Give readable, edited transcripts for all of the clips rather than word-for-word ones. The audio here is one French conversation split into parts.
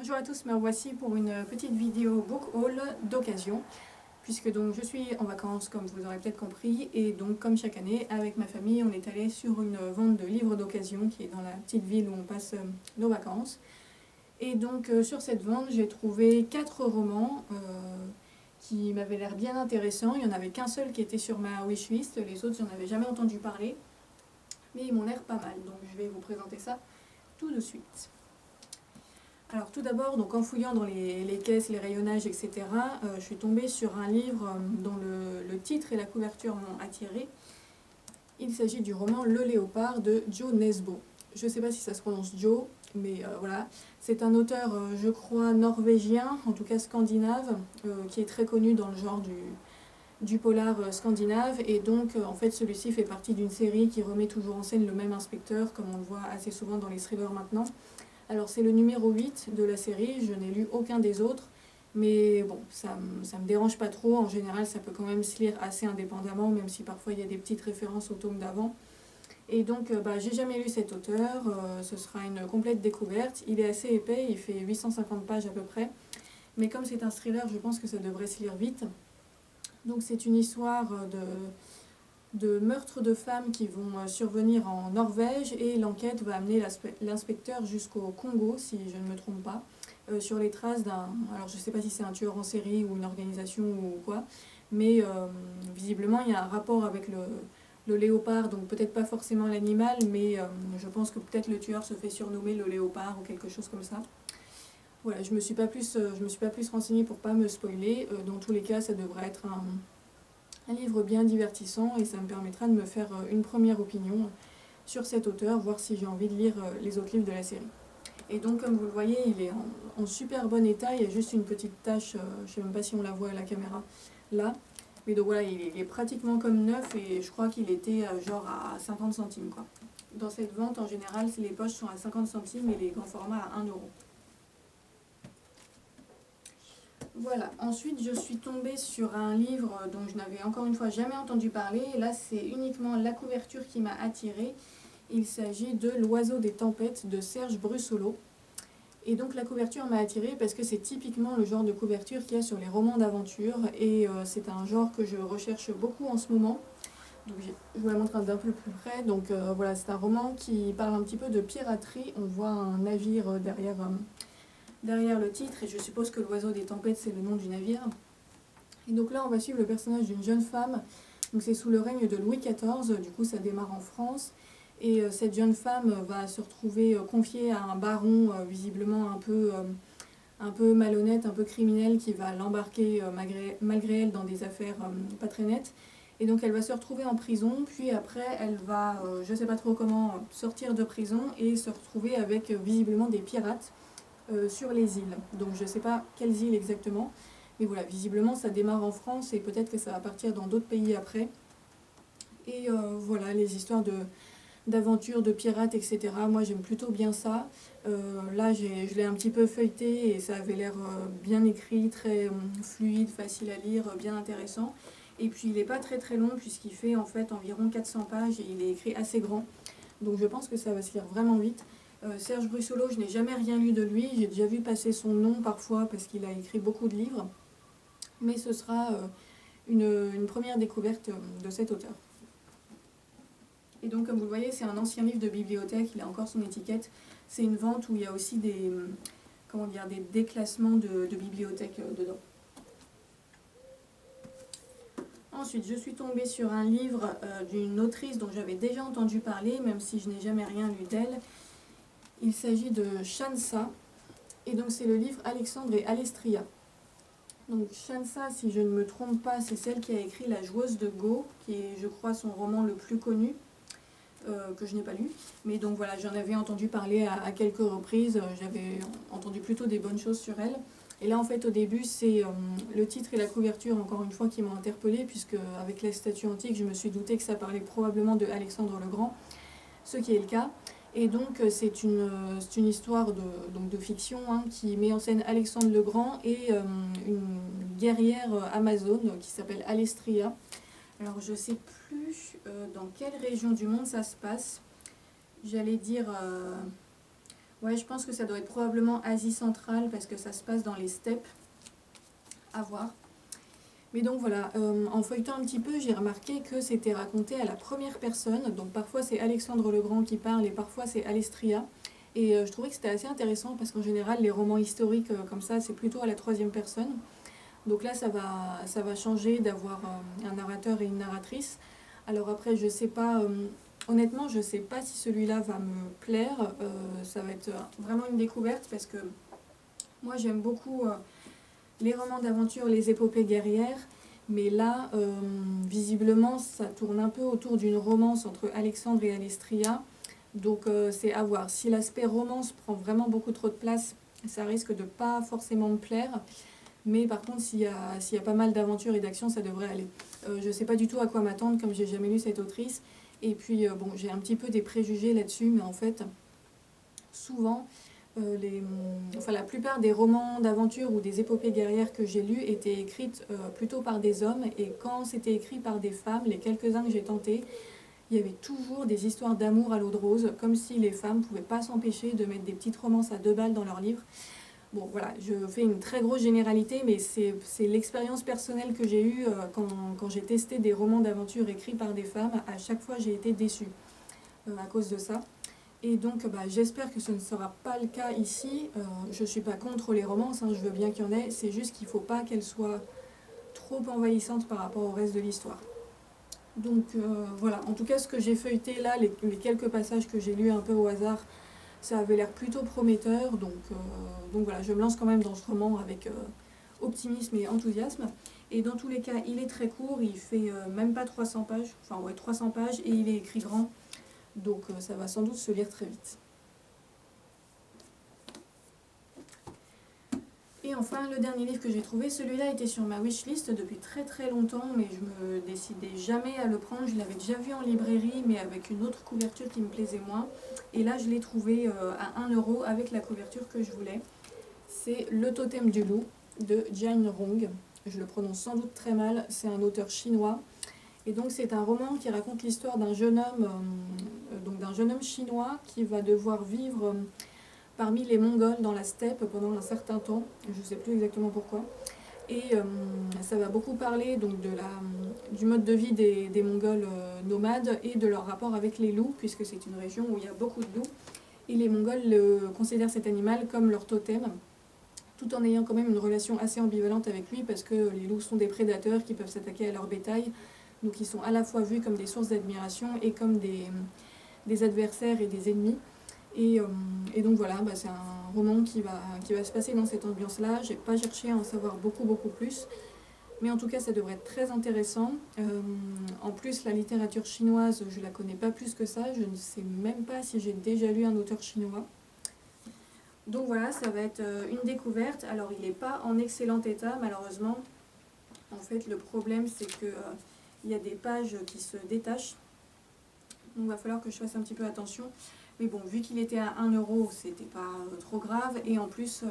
Bonjour à tous, me revoici pour une petite vidéo book haul d'occasion, puisque donc je suis en vacances comme vous aurez peut-être compris, et donc comme chaque année avec ma famille on est allé sur une vente de livres d'occasion qui est dans la petite ville où on passe nos vacances. Et donc sur cette vente j'ai trouvé 4 romans qui m'avaient l'air bien intéressants. Il n'y en avait qu'un seul qui était sur ma wishlist, les autres j'en avais jamais entendu parler, mais ils m'ont l'air pas mal, donc je vais vous présenter ça tout de suite. Alors tout d'abord, donc en fouillant dans les caisses, les rayonnages, etc., je suis tombée sur un livre dont le titre et la couverture m'ont attirée. Il s'agit du roman Le Léopard de Joe Nesbø. Je ne sais pas si ça se prononce Joe, mais voilà. C'est un auteur, je crois, norvégien, en tout cas scandinave, qui est très connu dans le genre du polar scandinave. Et donc, en fait, celui-ci fait partie d'une série qui remet toujours en scène le même inspecteur, comme on le voit assez souvent dans les thrillers maintenant. Alors c'est le numéro 8 de la série, je n'ai lu aucun des autres, mais bon, ça me dérange pas trop. En général, ça peut quand même se lire assez indépendamment, même si parfois il y a des petites références au tome d'avant. Et donc, j'ai jamais lu cet auteur, ce sera une complète découverte. Il est assez épais, il fait 850 pages à peu près, mais comme c'est un thriller, je pense que ça devrait se lire vite. Donc c'est une histoire de meurtres de femmes qui vont survenir en Norvège, et l'enquête va amener l'inspecteur jusqu'au Congo, si je ne me trompe pas, sur les traces d'un... Alors je ne sais pas si c'est un tueur en série ou une organisation ou quoi, mais visiblement il y a un rapport avec le léopard, donc peut-être pas forcément l'animal, mais je pense que peut-être le tueur se fait surnommer le léopard ou quelque chose comme ça. Voilà, je me suis pas plus renseignée pour pas me spoiler. Dans tous les cas, ça devrait être un livre bien divertissant et ça me permettra de me faire une première opinion sur cet auteur, voir si j'ai envie de lire les autres livres de la série. Et donc comme vous le voyez, il est en super bon état, il y a juste une petite tache, je ne sais même pas si on la voit à la caméra, là. Mais donc voilà, il est pratiquement comme neuf et je crois qu'il était genre à 50 centimes quoi. Dans cette vente, en général, les poches sont à 50 centimes et les grands formats à 1 euro. Voilà, ensuite je suis tombée sur un livre dont je n'avais encore une fois jamais entendu parler. Là c'est uniquement la couverture qui m'a attirée. Il s'agit de L'Oiseau des tempêtes de Serge Brussolo. Et donc la couverture m'a attirée parce que c'est typiquement le genre de couverture qu'il y a sur les romans d'aventure. Et c'est un genre que je recherche beaucoup en ce moment. Donc je vous la montre d'un peu plus près. Donc voilà, c'est un roman qui parle un petit peu de piraterie. On voit un navire derrière le titre, et je suppose que l'oiseau des tempêtes c'est le nom du navire. Et donc là on va suivre le personnage d'une jeune femme, donc c'est sous le règne de Louis XIV, du coup ça démarre en France, et cette jeune femme va se retrouver confiée à un baron visiblement un peu malhonnête, un peu criminel, qui va l'embarquer malgré elle dans des affaires pas très nettes. Et donc elle va se retrouver en prison, puis après elle va, je sais pas trop comment, sortir de prison et se retrouver avec visiblement des pirates sur les îles. Donc je ne sais pas quelles îles exactement, mais voilà, visiblement ça démarre en France et peut-être que ça va partir dans d'autres pays après. Et voilà, les histoires d'aventures, de pirates, etc. Moi j'aime plutôt bien ça. Là je l'ai un petit peu feuilleté et ça avait l'air bien écrit, très fluide, facile à lire, bien intéressant. Et puis il n'est pas très très long puisqu'il fait en fait environ 400 pages et il est écrit assez grand. Donc je pense que ça va se lire vraiment vite. Serge Brussolo, je n'ai jamais rien lu de lui, j'ai déjà vu passer son nom parfois parce qu'il a écrit beaucoup de livres, mais ce sera une première découverte de cet auteur. Et donc comme vous le voyez, c'est un ancien livre de bibliothèque, il a encore son étiquette. C'est une vente où il y a aussi des déclassements de bibliothèques dedans. Ensuite, je suis tombée sur un livre d'une autrice dont j'avais déjà entendu parler, même si je n'ai jamais rien lu d'elle. Il s'agit de Shansa, et donc c'est le livre Alexandre et Alestria. Donc Shansa, si je ne me trompe pas, c'est celle qui a écrit La joueuse de Go, qui est, je crois, son roman le plus connu, que je n'ai pas lu. Mais donc voilà, j'en avais entendu parler à quelques reprises, j'avais entendu plutôt des bonnes choses sur elle. Et là, en fait, au début, c'est le titre et la couverture, encore une fois, qui m'ont interpellée, puisque avec la statue antique, je me suis doutée que ça parlait probablement de Alexandre le Grand, ce qui est le cas. Et donc c'est une histoire de fiction qui met en scène Alexandre le Grand et une guerrière amazone qui s'appelle Alestria. Alors je ne sais plus dans quelle région du monde ça se passe. J'allais dire Ouais, je pense que ça doit être probablement Asie centrale parce que ça se passe dans les steppes. À voir. Mais donc voilà, en feuilletant un petit peu, j'ai remarqué que c'était raconté à la première personne. Donc parfois c'est Alexandre le Grand qui parle et parfois c'est Alestria. Et je trouvais que c'était assez intéressant parce qu'en général les romans historiques comme ça c'est plutôt à la troisième personne. Donc là ça va changer d'avoir un narrateur et une narratrice. Alors après je sais pas, honnêtement je sais pas si celui-là va me plaire. Ça va être vraiment une découverte parce que moi j'aime beaucoup les romans d'aventure, les épopées guerrières. Mais là, visiblement, ça tourne un peu autour d'une romance entre Alexandre et Alestria. Donc c'est à voir. Si l'aspect romance prend vraiment beaucoup trop de place, ça risque de pas forcément me plaire. Mais par contre, s'il y a pas mal d'aventures et d'actions, ça devrait aller. Je sais pas du tout à quoi m'attendre, comme j'ai jamais lu cette autrice. Et puis, bon, j'ai un petit peu des préjugés là-dessus, mais en fait, souvent, la plupart des romans d'aventure ou des épopées guerrières que j'ai lus étaient écrites plutôt par des hommes, et quand c'était écrit par des femmes, les quelques-uns que j'ai tentés, il y avait toujours des histoires d'amour à l'eau de rose, comme si les femmes ne pouvaient pas s'empêcher de mettre des petites romances à 2 balles dans leurs livres. Bon voilà, je fais une très grosse généralité, mais c'est l'expérience personnelle que j'ai eue quand j'ai testé des romans d'aventure écrits par des femmes. À chaque fois j'ai été déçue à cause de ça. Et donc j'espère que ce ne sera pas le cas ici. Je ne suis pas contre les romances, hein, je veux bien qu'il y en ait, c'est juste qu'il ne faut pas qu'elles soient trop envahissantes par rapport au reste de l'histoire. Donc voilà, en tout cas ce que j'ai feuilleté là, les quelques passages que j'ai lus un peu au hasard, ça avait l'air plutôt prometteur. Donc voilà, je me lance quand même dans ce roman avec optimisme et enthousiasme. Et dans tous les cas, il est très court, il fait même pas 300 pages, enfin ouais 300 pages, et il est écrit grand. Donc ça va sans doute se lire très vite. Et enfin, le dernier livre que j'ai trouvé, celui-là était sur ma wishlist depuis très très longtemps, mais je me décidais jamais à le prendre. Je l'avais déjà vu en librairie, mais avec une autre couverture qui me plaisait moins. Et là, je l'ai trouvé à 1 euro avec la couverture que je voulais. C'est Le Totem du Loup de Jian Rong. Je le prononce sans doute très mal, c'est un auteur chinois. Et donc c'est un roman qui raconte l'histoire d'un jeune homme, chinois qui va devoir vivre parmi les Mongols dans la steppe pendant un certain temps, je ne sais plus exactement pourquoi. Et ça va beaucoup parler donc, du mode de vie des Mongols nomades et de leur rapport avec les loups, puisque c'est une région où il y a beaucoup de loups. Et les Mongols considèrent cet animal comme leur totem, tout en ayant quand même une relation assez ambivalente avec lui, parce que les loups sont des prédateurs qui peuvent s'attaquer à leur bétail. Donc ils sont à la fois vus comme des sources d'admiration et comme des adversaires et des ennemis. Et donc voilà, c'est un roman qui va se passer dans cette ambiance-là. J'ai pas cherché à en savoir beaucoup plus. Mais en tout cas, ça devrait être très intéressant. En plus, la littérature chinoise, je la connais pas plus que ça. Je ne sais même pas si j'ai déjà lu un auteur chinois. Donc voilà, ça va être une découverte. Alors, il n'est pas en excellent état, malheureusement. En fait, le problème, c'est que il y a des pages qui se détachent. Donc il va falloir que je fasse un petit peu attention. Mais bon, vu qu'il était à 1 euro, c'était pas trop grave. Et en plus,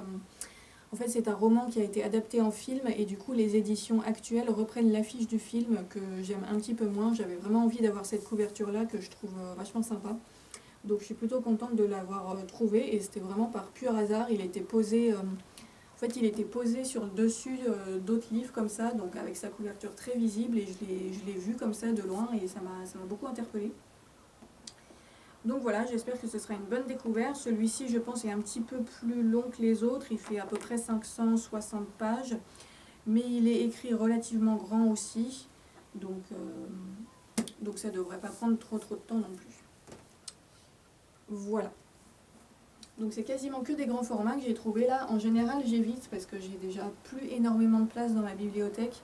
en fait, c'est un roman qui a été adapté en film. Et du coup, les éditions actuelles reprennent l'affiche du film que j'aime un petit peu moins. J'avais vraiment envie d'avoir cette couverture-là que je trouve vachement sympa. Donc je suis plutôt contente de l'avoir trouvé. Et c'était vraiment par pur hasard. Il était posé... En fait, il était posé sur le dessus d'autres livres comme ça, donc avec sa couverture très visible, et je l'ai vu comme ça de loin, et ça m'a beaucoup interpellée. Donc voilà, j'espère que ce sera une bonne découverte. Celui-ci, je pense, est un petit peu plus long que les autres. Il fait à peu près 560 pages, mais il est écrit relativement grand aussi, donc ça ne devrait pas prendre trop de temps non plus. Voilà. Donc c'est quasiment que des grands formats que j'ai trouvé là. En général, j'évite parce que j'ai déjà plus énormément de place dans ma bibliothèque.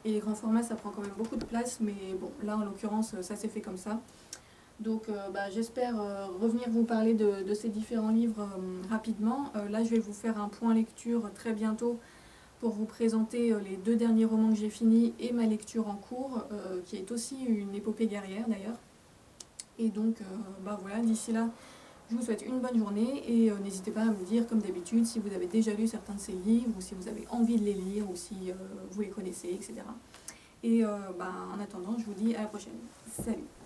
Et les grands formats, ça prend quand même beaucoup de place. Mais bon, là, en l'occurrence, ça s'est fait comme ça. Donc j'espère revenir vous parler de ces différents livres rapidement. Là, je vais vous faire un point lecture très bientôt pour vous présenter les 2 derniers romans que j'ai finis et ma lecture en cours, qui est aussi une épopée guerrière d'ailleurs. Et donc, voilà, d'ici là, je vous souhaite une bonne journée et n'hésitez pas à me dire, comme d'habitude, si vous avez déjà lu certains de ces livres ou si vous avez envie de les lire ou si vous les connaissez, etc. Et en attendant, je vous dis à la prochaine. Salut!